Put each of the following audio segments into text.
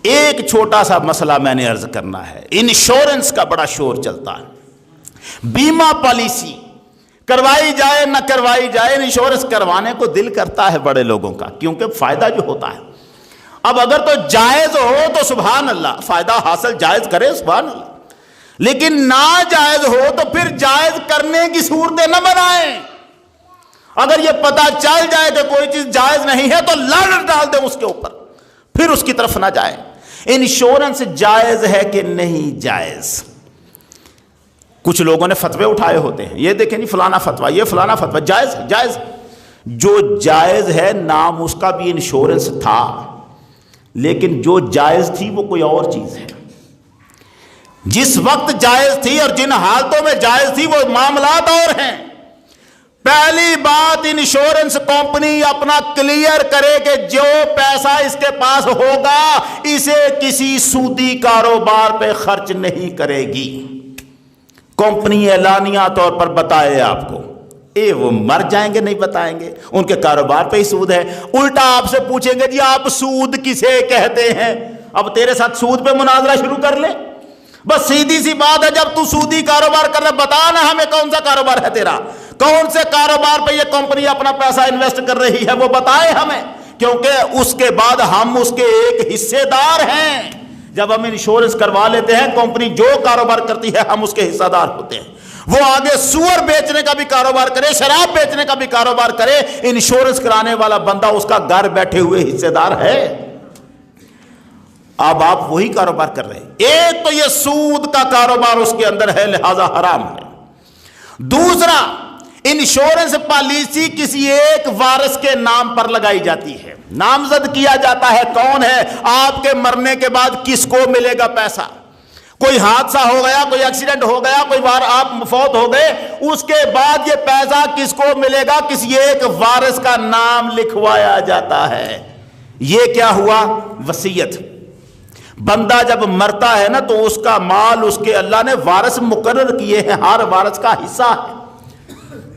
ایک چھوٹا سا مسئلہ میں نے عرض کرنا ہے. انشورنس کا بڑا شور چلتا ہے. بیمہ پالیسی کروائی جائے نہ کروائی جائے، انشورنس کروانے کو دل کرتا ہے بڑے لوگوں کا، کیونکہ فائدہ جو ہوتا ہے. اب اگر تو جائز ہو تو سبحان اللہ، فائدہ حاصل جائز کرے سبحان اللہ، لیکن ناجائز ہو تو پھر جائز کرنے کی صورتیں نہ بنائیں. اگر یہ پتہ چل جائے کہ کوئی چیز جائز نہیں ہے تو لڑ ڈال دیں اس کے اوپر، پھر اس کی طرف نہ جائیں. انشورنس جائز ہے کہ نہیں جائز؟ کچھ لوگوں نے فتوے اٹھائے ہوتے ہیں، یہ دیکھیں جی فلانا فتویٰ، یہ فلانا فتویٰ، جائز جائز. جو جائز ہے نام اس کا بھی انشورنس تھا، لیکن جو جائز تھی وہ کوئی اور چیز ہے. جس وقت جائز تھی اور جن حالتوں میں جائز تھی وہ معاملات اور ہیں. پہلی بات، انشورنس کمپنی اپنا کلیئر کرے کہ جو پیسہ اس کے پاس ہوگا اسے کسی سودی کاروبار پہ خرچ نہیں کرے گی. کمپنی اعلانیہ طور پر بتائے آپ کو، وہ مر جائیں گے نہیں بتائیں گے، ان کے کاروبار پہ ہی سود ہے. الٹا آپ سے پوچھیں گے جی آپ سود کسے کہتے ہیں؟ اب تیرے ساتھ سود پہ مناظرہ شروع کر لیں. بس سیدھی سی بات ہے، جب تو سودی کاروبار کر رہا بتا نا ہمیں کون سا کاروبار ہے تیرا، کون سے کاروبار پہ یہ کمپنی اپنا پیسہ انویسٹ کر رہی ہے وہ بتائے ہمیں، کیونکہ اس کے بعد ہم اس کے ایک حصے دار ہیں. جب ہم انشورنس کروا لیتے ہیں، کمپنی جو کاروبار کرتی ہے ہم اس کے حصہ دار ہوتے ہیں. وہ آگے سور بیچنے کا بھی کاروبار کرے، شراب بیچنے کا بھی کاروبار کرے، انشورنس کرانے والا بندہ اس کا گھر بیٹھے ہوئے حصے دار ہے. اب آپ وہی کاروبار کر رہے ہیں. ایک تو یہ سود کا کاروبار اس کے اندر ہے، لہذا حرام ہے. دوسرا، انشورنس پالیسی کسی ایک وارث کے نام پر لگائی جاتی ہے، نامزد کیا جاتا ہے کون ہے، آپ کے مرنے کے بعد کس کو ملے گا پیسہ. کوئی حادثہ ہو گیا، کوئی ایکسیڈنٹ ہو گیا، کوئی آپ فوت ہو گئے، اس کے بعد یہ پیسہ کس کو ملے گا، کسی ایک وارث کا نام لکھوایا جاتا ہے. یہ کیا ہوا؟ وصیت. بندہ جب مرتا ہے نا تو اس کا مال اس کے اللہ نے وارث مقرر کیے ہیں، ہر وارث کا حصہ ہے،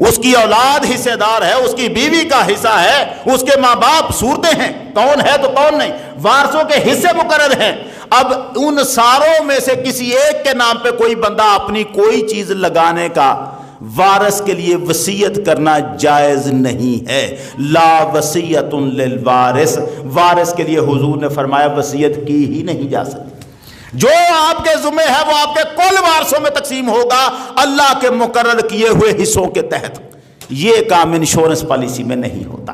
اس کی اولاد حصے دار ہے، اس کی بیوی کا حصہ ہے، اس کے ماں باپ صورتیں ہیں، کون ہے تو کون نہیں، وارثوں کے حصے مقرر ہیں. اب ان ساروں میں سے کسی ایک کے نام پہ کوئی بندہ اپنی کوئی چیز لگانے کا، وارث کے لیے وصیت کرنا جائز نہیں ہے. لا وصیت للوارث، وارث کے لیے حضور نے فرمایا وصیت کی ہی نہیں جا سکتی. جو آپ کے ذمہ ہے وہ آپ کے کل وارثوں میں تقسیم ہوگا اللہ کے مقرر کیے ہوئے حصوں کے تحت. یہ کام انشورنس پالیسی میں نہیں ہوتا،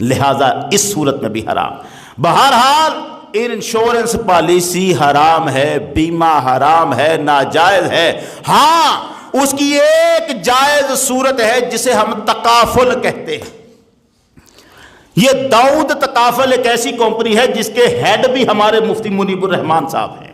لہذا اس صورت میں بھی حرام. بہرحال انشورنس پالیسی حرام ہے، بیمہ حرام ہے، ناجائز ہے. ہاں اس کی ایک جائز صورت ہے جسے ہم تکافل کہتے ہیں. یہ داؤد تکافل ایک ایسی کمپنی ہے جس کے ہیڈ بھی ہمارے مفتی منیب الرحمان صاحب ہیں.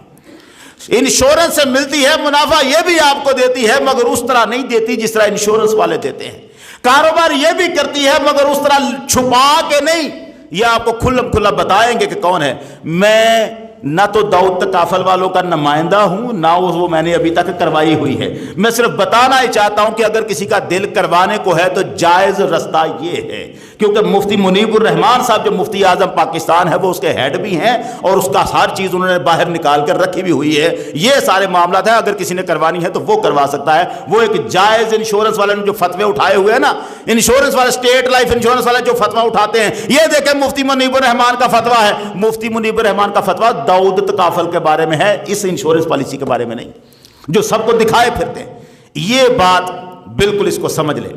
انشورنس سے ملتی ہے منافع، یہ بھی آپ کو دیتی ہے مگر اس طرح نہیں دیتی جس طرح انشورنس والے دیتے ہیں. کاروبار یہ بھی کرتی ہے مگر اس طرح چھپا کے نہیں. یہ آپ کو کھلم کھلا بتائیں گے کہ کون ہے. میں نہ تو داؤد تکافل والوں کا نمائندہ ہوں، نہ وہ میں نے ابھی تک کروائی ہوئی ہے. میں صرف بتانا ہی چاہتا ہوں کہ اگر کسی کا دل کروانے کو ہے تو جائز رستہ یہ ہے، کیونکہ مفتی منیب الرحمان صاحب جو مفتی اعظم پاکستان ہے وہ اس کے ہیڈ بھی ہیں اور اس کا ہر چیز انہوں نے باہر نکال کر رکھی بھی ہوئی ہے. یہ سارے معاملات ہیں، اگر کسی نے کروانی ہے تو وہ کروا سکتا ہے. وہ ایک جائز انشورنس والے نے جو فتوے اٹھائے ہوئے ہیں نا، انشورنس والے اسٹیٹ لائف انشورنس والے جو فتویٰ اٹھاتے ہیں، یہ دیکھیں مفتی منیب الرحمان کا فتویٰ ہے. مفتی منیب الرحمان کا فتویٰ داؤد تکافل کے بارے میں ہے، اس انشورنس پالیسی کے بارے میں نہیں، جو سب کو دکھائے پھرتے ہیں. یہ بات بالکل اس کو سمجھ لیں.